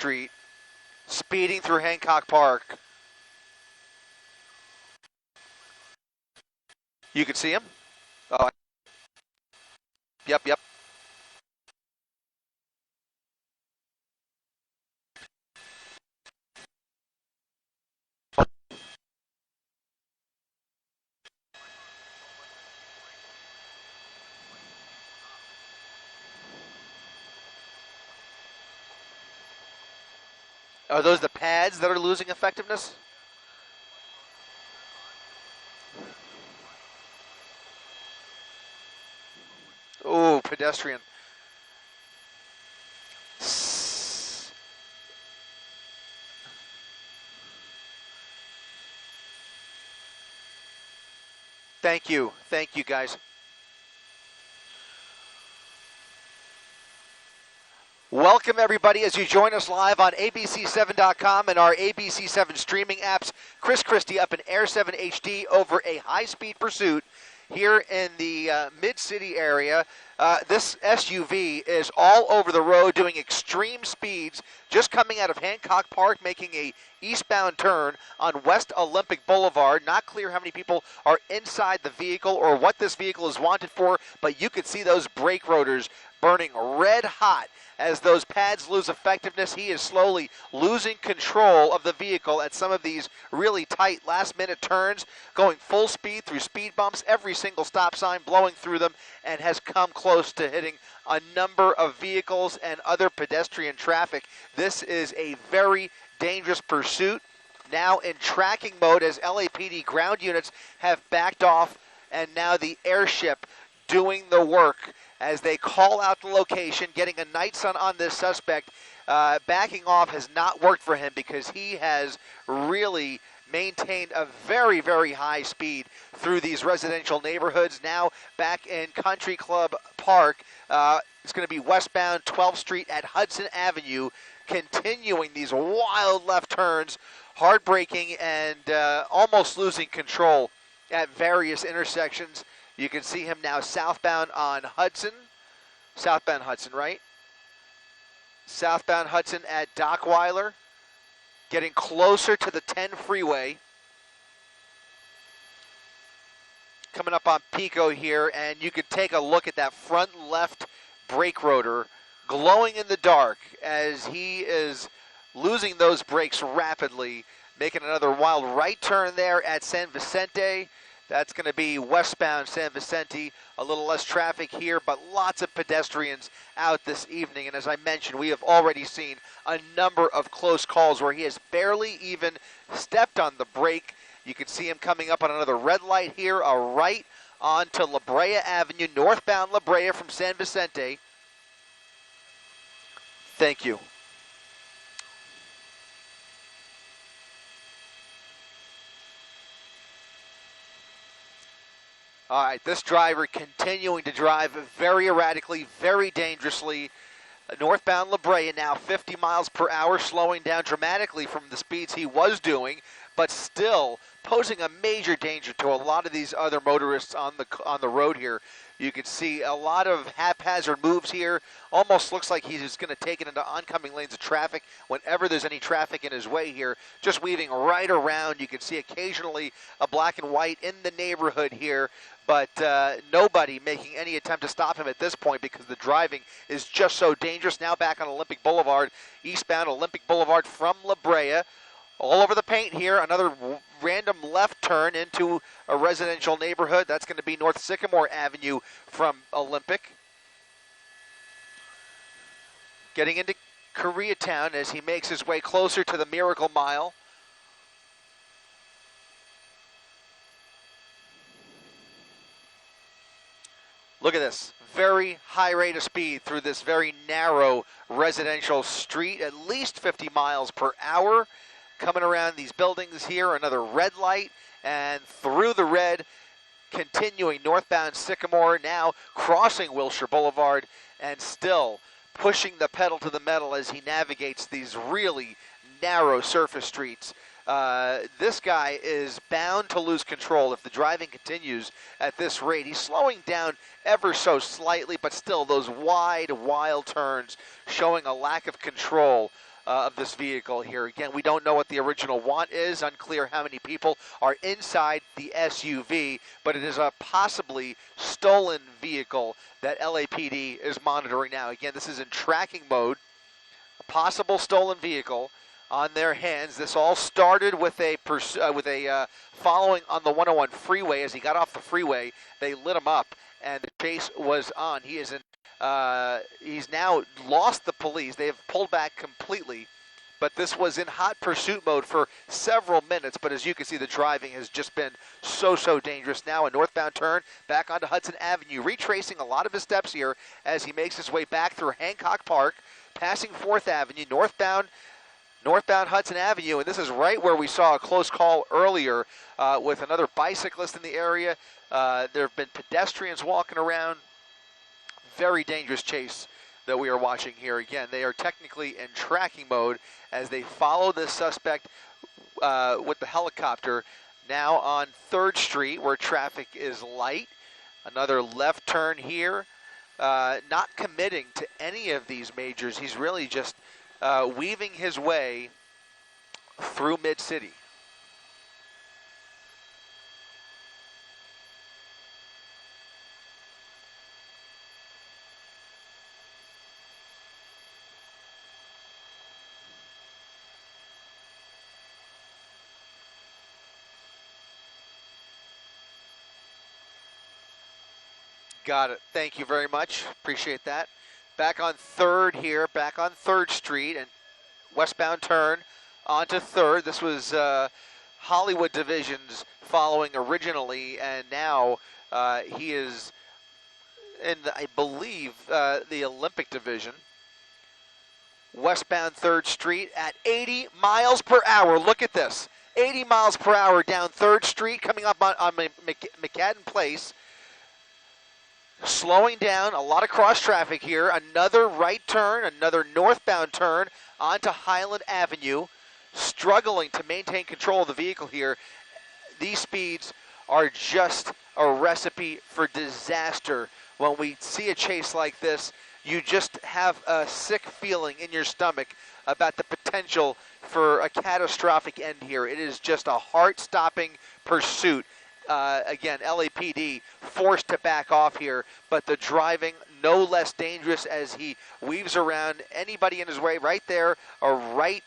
Street, speeding through Hancock Park. You can see him. Oh, yep. Are those the pads that are losing effectiveness? Oh, pedestrian. Thank you guys. Welcome everybody as you join us live on abc7.com and our ABC7 streaming apps. Chris Christie up in Air 7 HD over a high-speed pursuit here in the mid-city area. This SUV is all over the road doing extreme speeds, just coming out of Hancock Park, making a eastbound turn on West Olympic Boulevard. Not clear how many people are inside the vehicle or what this vehicle is wanted for, but you could see those brake rotors burning red hot. As those pads lose effectiveness, he is slowly losing control of the vehicle at some of these really tight last-minute turns, going full speed through speed bumps, every single stop sign blowing through them, and has come close to hitting a number of vehicles and other pedestrian traffic. This is a very dangerous pursuit. Now in tracking mode as LAPD ground units have backed off, and now the airship doing the work as they call out the location, getting a night sun on this suspect. Backing off has not worked for him because he has really maintained a very, very high speed through these residential neighborhoods. Now back in Country Club Park, it's going to be westbound 12th Street at Hudson Avenue, continuing these wild left turns, hard braking and almost losing control at various intersections. You can see him now southbound on Hudson. Southbound Hudson, right? Southbound Hudson at Dockweiler. Getting closer to the 10 freeway. Coming up on Pico here, and you can take a look at that front left brake rotor glowing in the dark as he is losing those brakes rapidly. Making another wild right turn there at San Vicente. That's going to be westbound San Vicente. A little less traffic here, but lots of pedestrians out this evening. And as I mentioned, we have already seen a number of close calls where he has barely even stepped on the brake. You can see him coming up on another red light here, a right onto La Brea Avenue, northbound La Brea from San Vicente. Thank you. All right, this driver continuing to drive very erratically, very dangerously. Northbound La Brea now 50 miles per hour, slowing down dramatically from the speeds he was doing, but still posing a major danger to a lot of these other motorists on the road here. You can see a lot of haphazard moves here. Almost looks like he's going to take it into oncoming lanes of traffic whenever there's any traffic in his way here. Just weaving right around. You can see occasionally a black and white in the neighborhood here, but nobody making any attempt to stop him at this point because the driving is just so dangerous. Now back on Olympic Boulevard, eastbound Olympic Boulevard from La Brea. All over the paint here, another random left turn into a residential neighborhood. That's going to be North Sycamore Avenue from Olympic. Getting into Koreatown as he makes his way closer to the Miracle Mile. Look at this, very high rate of speed through this very narrow residential street, at least 50 miles per hour. Coming around these buildings here, another red light, and through the red, continuing northbound Sycamore, now crossing Wilshire Boulevard, and still pushing the pedal to the metal as he navigates these really narrow surface streets. This guy is bound to lose control if the driving continues at this rate. He's slowing down ever so slightly, but still those wide, wild turns showing a lack of control of this vehicle here. Again, we don't know what the original want is, unclear how many people are inside the SUV, but it is a possibly stolen vehicle that LAPD is monitoring now. Again, this is in tracking mode, a possible stolen vehicle on their hands. This all started with a following on the 101 freeway. As he got off the freeway, they lit him up, and the chase was on. He is in. He's now lost the police. They have pulled back completely, but this was in hot pursuit mode for several minutes. But as you can see, the driving has just been so dangerous. Now a northbound turn back onto Hudson Avenue, retracing a lot of his steps here as he makes his way back through Hancock Park, passing 4th Avenue, northbound Hudson Avenue, and this is right where we saw a close call earlier with another bicyclist in the area. There have been pedestrians walking around. Very dangerous chase that we are watching here. Again, they are technically in tracking mode as they follow this suspect with the helicopter. Now on 3rd Street where traffic is light. Another left turn here. Not committing to any of these majors. He's really just weaving his way through Mid-City. Got it. Thank you very much. Appreciate that. Back on 3rd here, back on 3rd Street, and westbound turn onto 3rd. This was Hollywood Division's following originally, and now he is in, I believe, the Olympic Division. Westbound 3rd Street at 80 miles per hour. Look at this. 80 miles per hour down 3rd Street, coming up on McCadden Place. Slowing down, a lot of cross traffic here. Another right turn, another northbound turn onto Highland Avenue. Struggling to maintain control of the vehicle here. These speeds are just a recipe for disaster. When we see a chase like this, you just have a sick feeling in your stomach about the potential for a catastrophic end here. It is just a heart-stopping pursuit. Again, LAPD forced to back off here, but the driving no less dangerous as he weaves around anybody in his way right there, or right,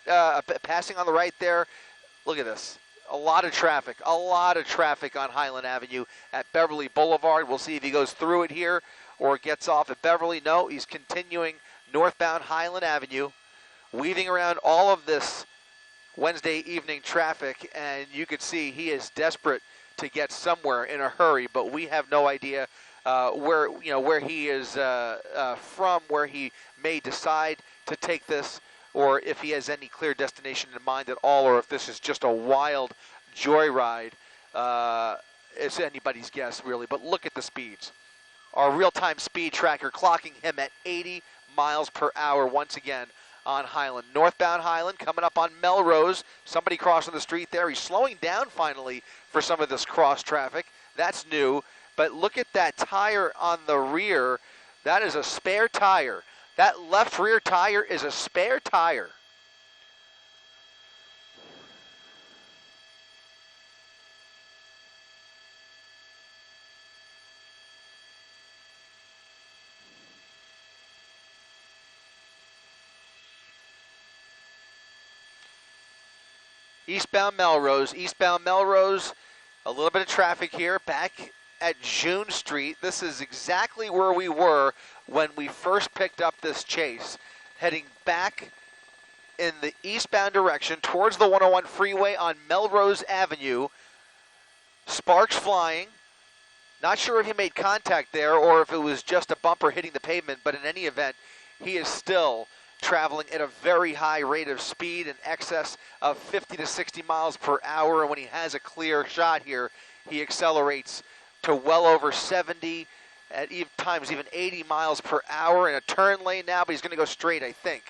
passing on the right there. Look at this. A lot of traffic on Highland Avenue at Beverly Boulevard. We'll see if he goes through it here or gets off at Beverly. No, he's continuing northbound Highland Avenue, weaving around all of this Wednesday evening traffic, and you can see he is desperate to get somewhere in a hurry, but we have no idea where he is from, where he may decide to take this, or if he has any clear destination in mind at all, or if this is just a wild joyride. It's anybody's guess, really, but look at the speeds. Our real-time speed tracker clocking him at 80 miles per hour once again on Highland. Northbound Highland coming up on Melrose. Somebody crossing the street there. He's slowing down finally for some of this cross traffic. That's new. But look at that tire on the rear. That is a spare tire. That left rear tire is a spare tire. Eastbound Melrose, a little bit of traffic here back at June Street. This is exactly where we were when we first picked up this chase, heading back in the eastbound direction towards the 101 freeway on Melrose Avenue. Sparks flying. Not sure if he made contact there or if it was just a bumper hitting the pavement, but in any event, he is still traveling at a very high rate of speed, in excess of 50 to 60 miles per hour. And when he has a clear shot here, he accelerates to well over 70, at times even 80 miles per hour in a turn lane now, but he's going to go straight, I think.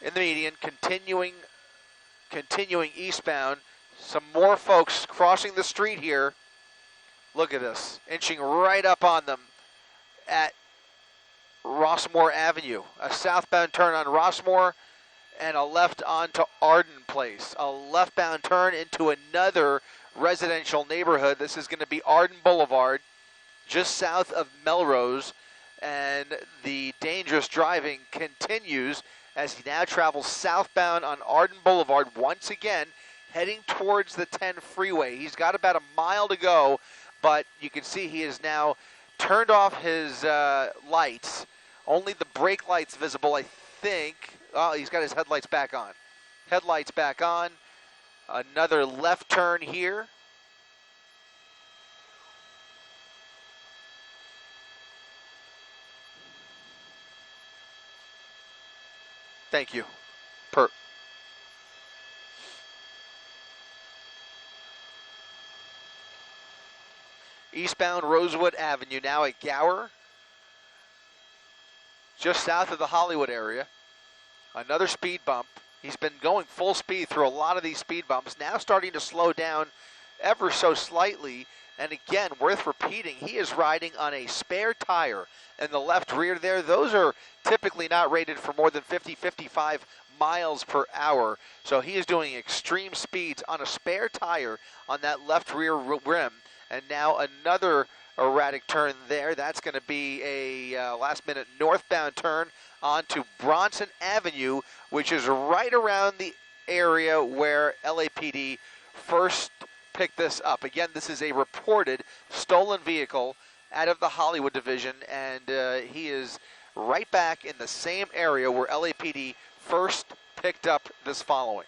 In the median, continuing eastbound. Some more folks crossing the street here. Look at this, inching right up on them at Rossmore Avenue. A southbound turn on Rossmore and a left onto Arden Place. A leftbound turn into another residential neighborhood. This is going to be Arden Boulevard, just south of Melrose. And the dangerous driving continues as he now travels southbound on Arden Boulevard once again, heading towards the 10 freeway. He's got about a mile to go, but you can see he has now turned off his lights. Only the brake lights visible, I think. Oh, he's got his headlights back on. Headlights back on. Another left turn here. Thank you. Eastbound Rosewood Avenue now at Gower, just south of the Hollywood area. Another speed bump. He's been going full speed through a lot of these speed bumps, now starting to slow down ever so slightly. And again, worth repeating, he is riding on a spare tire in the left rear there. Those are typically not rated for more than 50, 55 miles per hour. So he is doing extreme speeds on a spare tire on that left rear rim. And now another erratic turn there. That's going to be a last-minute northbound turn onto Bronson Avenue, which is right around the area where LAPD first picked this up. Again, this is a reported stolen vehicle out of the Hollywood division, and he is right back in the same area where LAPD first picked up this following.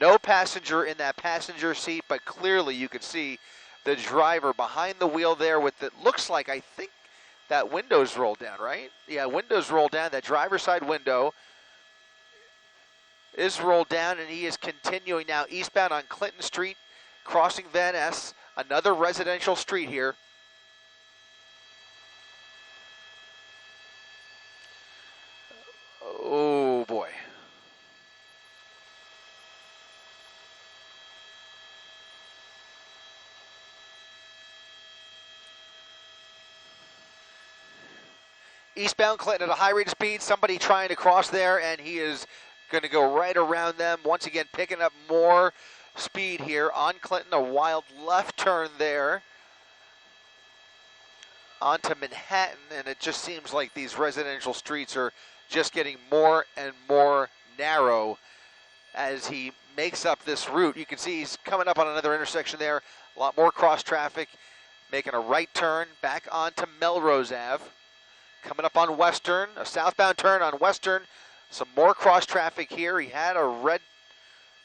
No passenger in that passenger seat, but clearly you could see the driver behind the wheel there with it looks like, I think that window's rolled down, right? Yeah, window's rolled down. That driver's side window is rolled down, and he is continuing now eastbound on Clinton Street, crossing Van Ness, another residential street here. Oh boy. Eastbound Clinton at a high rate of speed, somebody trying to cross there, and he is going to go right around them. Once again, picking up more speed here on Clinton. A wild left turn there onto Manhattan, and it just seems like these residential streets are just getting more and more narrow as he makes up this route. You can see he's coming up on another intersection there. A lot more cross traffic, making a right turn back onto Melrose Ave. Coming up on Western, a southbound turn on Western. Some more cross traffic here. He had a red,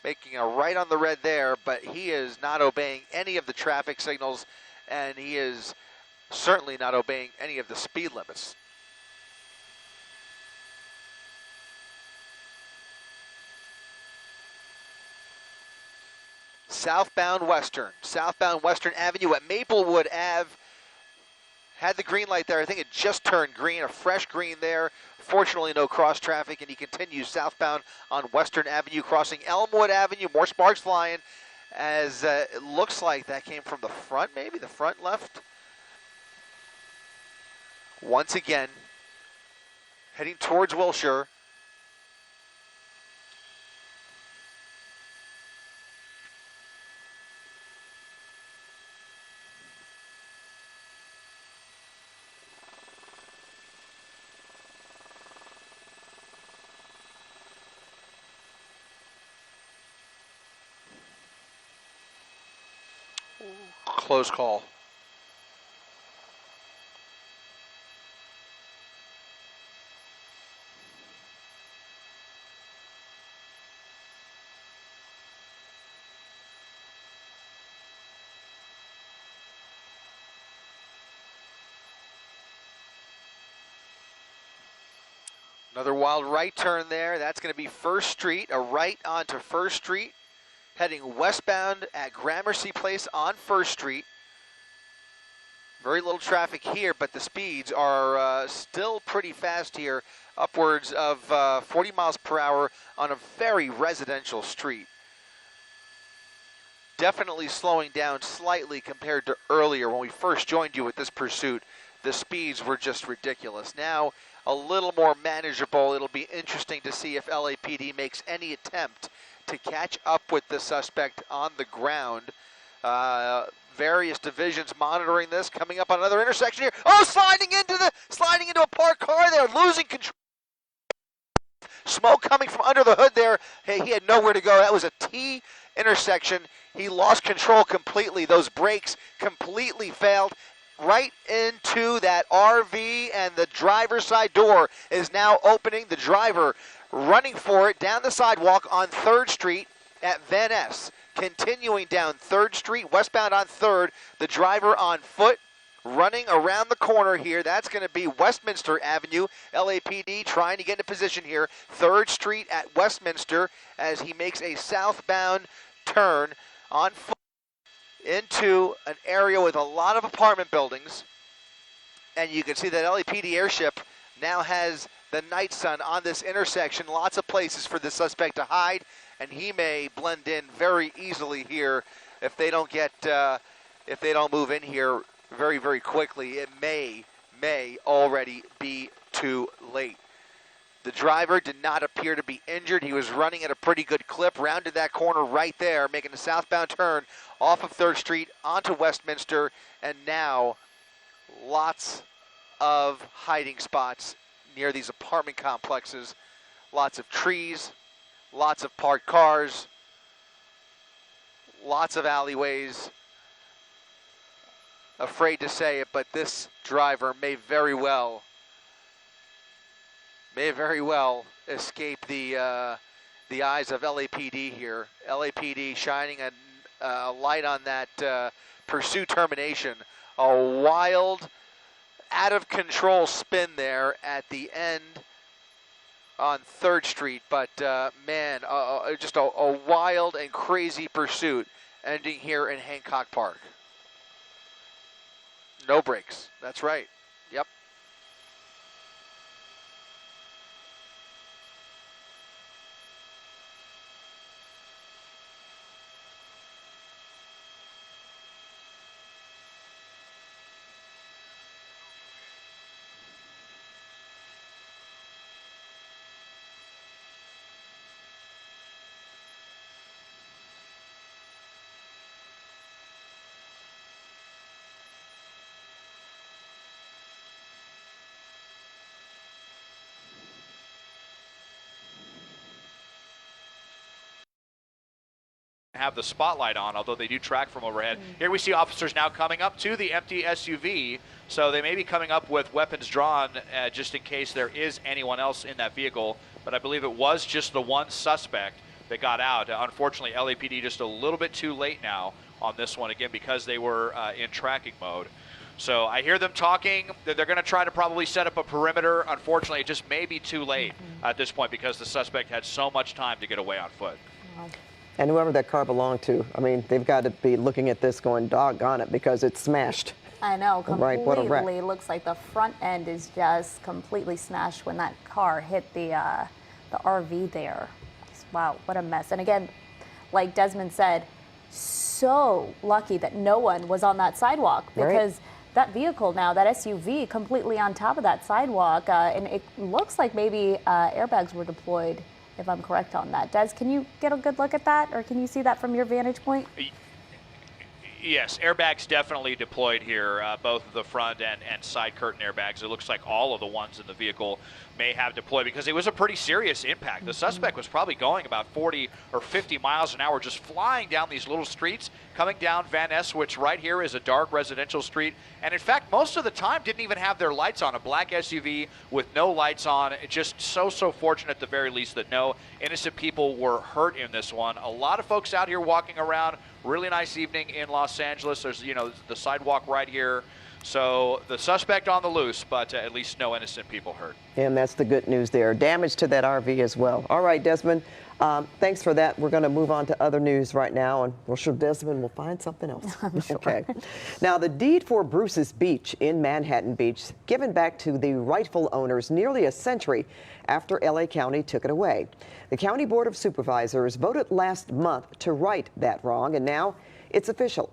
making a right on the red there, but he is not obeying any of the traffic signals, and he is certainly not obeying any of the speed limits. Southbound Western Avenue at Maplewood Ave. Had the green light there. I think it just turned green, a fresh green there. Fortunately, no cross traffic, and he continues southbound on Western Avenue, crossing Elmwood Avenue. More sparks flying as it looks like that came from the front, maybe the front left. Once again, heading towards Wilshire. Close call. Another wild right turn there. That's going to be First Street, a right onto First Street, heading westbound at Gramercy Place on First Street. Very little traffic here, but the speeds are still pretty fast here, upwards of 40 miles per hour on a very residential street. Definitely slowing down slightly compared to earlier when we first joined you with this pursuit. the speeds were just ridiculous. Now, a little more manageable. It'll be interesting to see if LAPD makes any attempt to catch up with the suspect on the ground. Various divisions monitoring this. Coming up on another intersection here. Oh, sliding into a parked car there, losing control. Smoke coming from under the hood there. Hey, he had nowhere to go. That was a T intersection. He lost control completely. Those brakes completely failed. Right into that RV, and the driver's side door is now opening. The driver running for it down the sidewalk on 3rd Street at Van Ness. Continuing down 3rd Street, westbound on 3rd. The driver on foot running around the corner here. That's going to be Westminster Avenue. LAPD trying to get into position here. 3rd Street at Westminster as he makes a southbound turn on foot into an area with a lot of apartment buildings. And you can see that LAPD airship now has the night sun on this intersection. Lots of places for the suspect to hide, and he may blend in very easily here if they don't move in here very, very quickly. It may already be too late. The driver did not appear to be injured. He was running at a pretty good clip, rounded that corner right there, making a southbound turn off of 3rd Street onto Westminster, and now lots of hiding spots near these apartment complexes. Lots of trees, lots of parked cars, lots of alleyways. Afraid to say it, but this driver may very well escape the eyes of LAPD here. LAPD shining a light on that pursuit termination. A wild, out of control spin there at the end on 3rd Street, but man, just a wild and crazy pursuit ending here in Hancock Park. No brakes. That's right. Yep. Have the spotlight on, although they do track from overhead. Here we see officers now coming up to the empty SUV, so they may be coming up with weapons drawn just in case there is anyone else in that vehicle, but I believe it was just the one suspect that got out. Unfortunately, LAPD just a little bit too late now on this one, again, because they were in tracking mode. So I hear them talking that they're going to try to probably set up a perimeter. Unfortunately, it just may be too late at this point because the suspect had so much time to get away on foot. Wow. And whoever that car belonged to, I mean, they've got to be looking at this going, doggone it, because it's smashed. I know, completely. Right, what a wreck. Looks like the front end is just completely smashed when that car hit the RV there. Wow, what a mess. And again, like Desmond said, so lucky that no one was on that sidewalk, because that vehicle now, that SUV, completely on top of that sidewalk, and it looks like maybe airbags were deployed, if I'm correct on that. Des, can you get a good look at that, or can you see that from your vantage point? Yes, airbags definitely deployed here, both the front and side curtain airbags. It looks like all of the ones in the vehicle may have deployed because it was a pretty serious impact. The suspect was probably going about 40 or 50 miles an hour, just flying down these little streets, coming down Van Ness, which right here is a dark residential street. And in fact, most of the time didn't even have their lights on. A black SUV with no lights on. Just so fortunate at the very least that no innocent people were hurt in this one. A lot of folks out here walking around. Really nice evening in Los Angeles. There's, you know, the sidewalk right here. So the suspect on the loose, but at least no innocent people hurt. And that's the good news there. Damage to that RV as well. All right, Desmond, thanks for that. We're going to move on to other news right now, and we're sure Desmond will find something else. I'm sure. Okay. Now, the deed for Bruce's Beach in Manhattan Beach given back to the rightful owners nearly a century after LA County took it away. The County Board of Supervisors voted last month to right that wrong, and now it's official.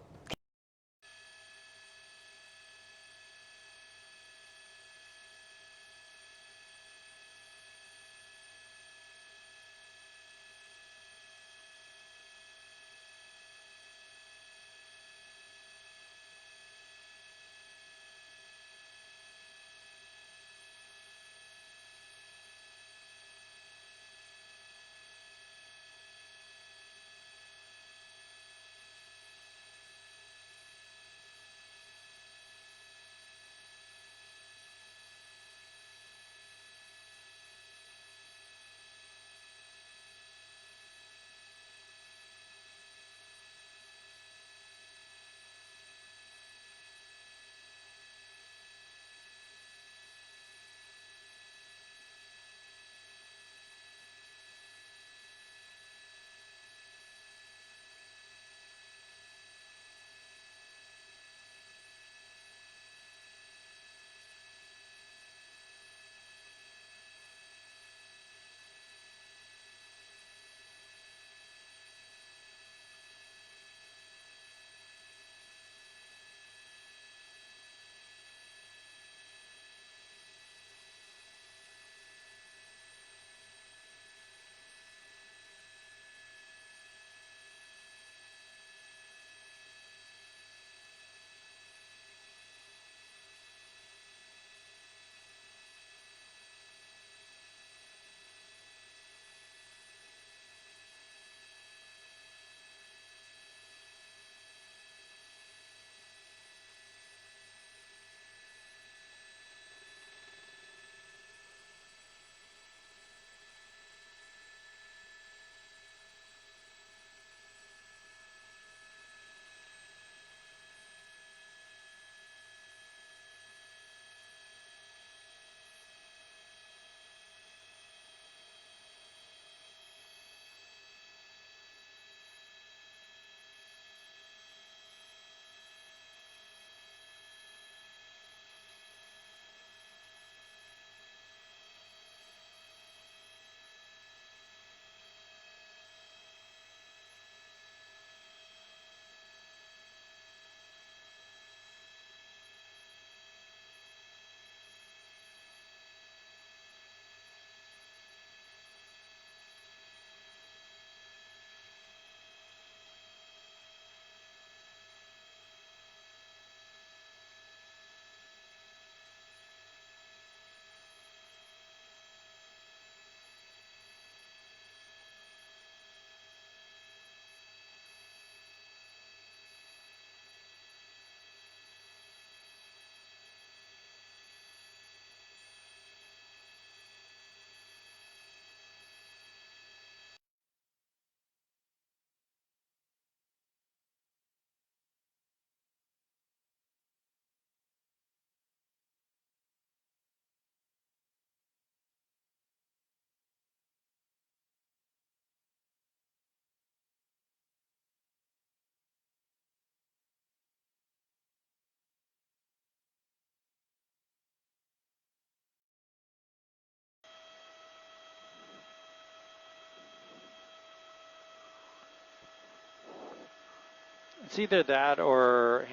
It's either that or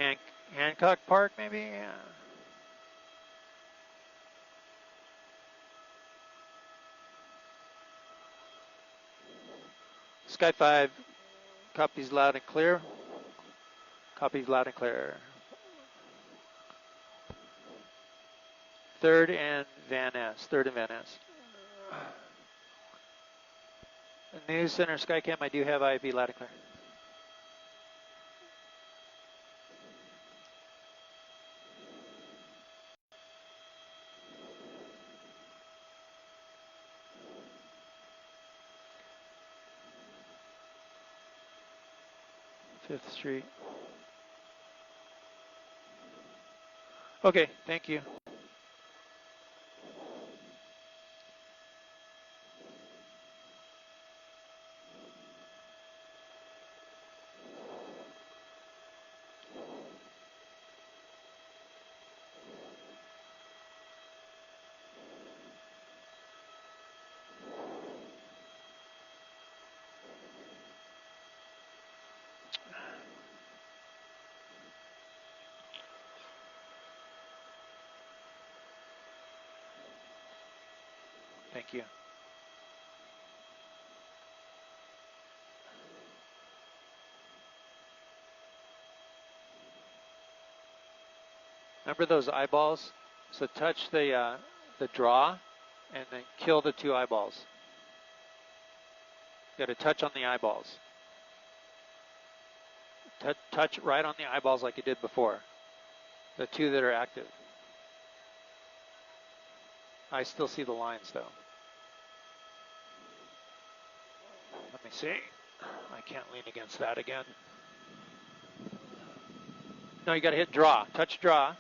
Hancock Park, maybe. Yeah. Sky 5 copies loud and clear. Copies loud and clear. Third and Van Ness. News Center Skycam, I do have IB loud and clear. Fifth Street. Okay, thank you. Thank you. Remember those eyeballs? So touch the draw and then kill the two eyeballs. You got to touch on the eyeballs. Touch right on the eyeballs like you did before. The two that are active. I still see the lines though. Let me see. I can't lean against that again. No, you got to hit draw. Touch draw.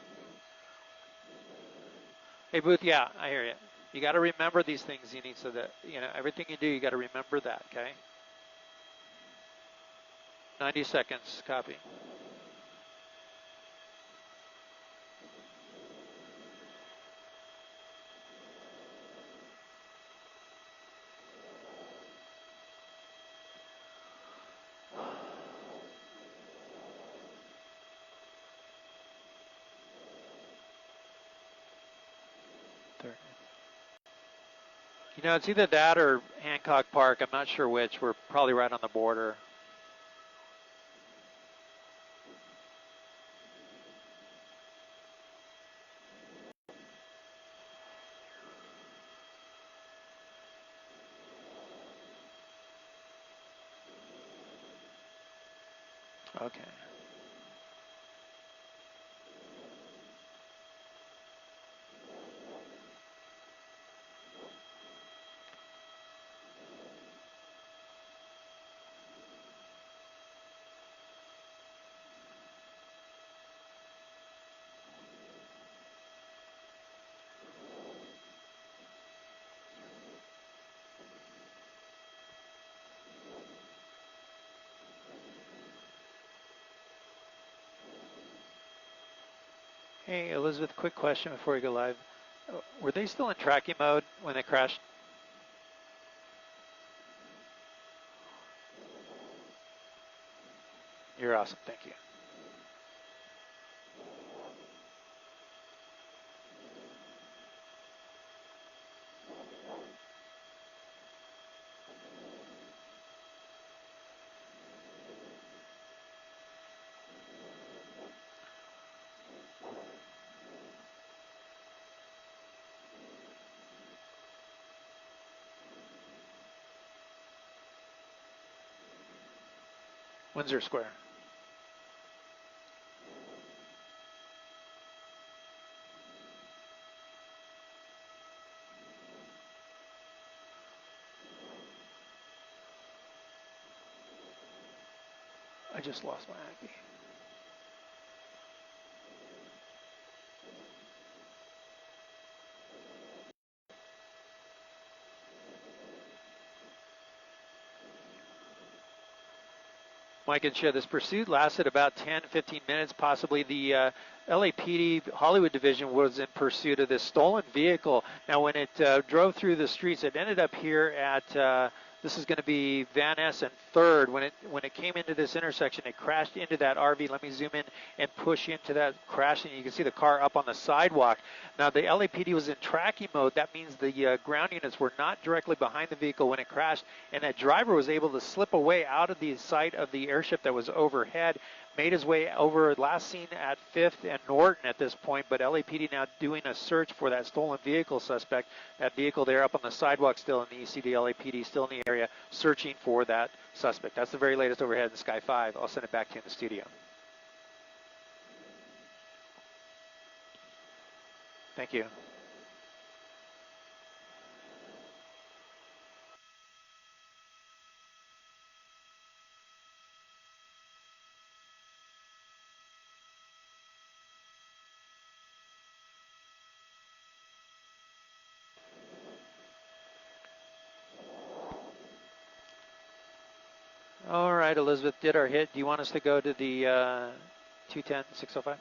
Hey Booth, yeah, I hear you. You got to remember these things. You need so that everything you do, you got to remember that. Okay. 90 seconds. Copy. It's either that or Hancock Park. I'm not sure which. We're probably right on the border. Okay. Hey, Elizabeth, quick question before we go live. Were they still in tracking mode when they crashed? You're awesome. Thank you. Windsor Square. I just lost my ID. Mike and Shea, this pursuit lasted about 10, 15 minutes, possibly. The LAPD Hollywood Division was in pursuit of this stolen vehicle. Now, when it drove through the streets, it ended up here at This is going to be Van Ness and third. When it came into this intersection, it crashed into that RV. Let me zoom in and push into that crash, and you can see the car up on the sidewalk. Now, the LAPD was in tracking mode. That means the ground units were not directly behind the vehicle when it crashed, and that driver was able to slip away out of the sight of the airship that was overhead, made his way over, last seen at 5th and Norton at this point, but LAPD now doing a search for that stolen vehicle suspect. That vehicle there up on the sidewalk still in the ECD, LAPD still in the area searching for that suspect. That's the very latest overhead in Sky 5. I'll send it back to you in the studio. Thank you. All right, Elizabeth did our hit. Do you want us to go to the 210-605?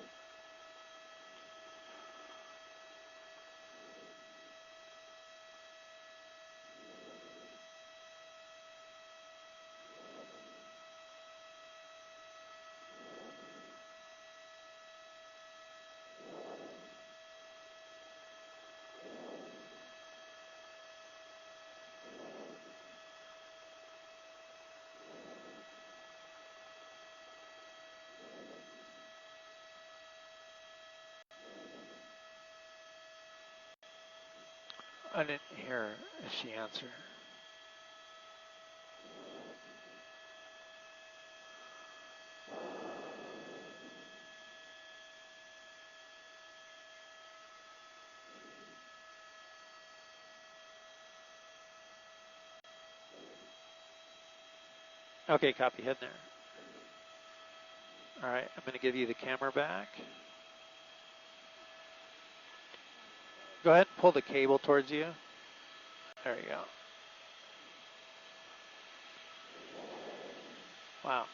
I didn't hear if she answered. Okay, copy, head there. All right, I'm going to give you the camera back. Go ahead and pull the cable towards you. There you go. Wow.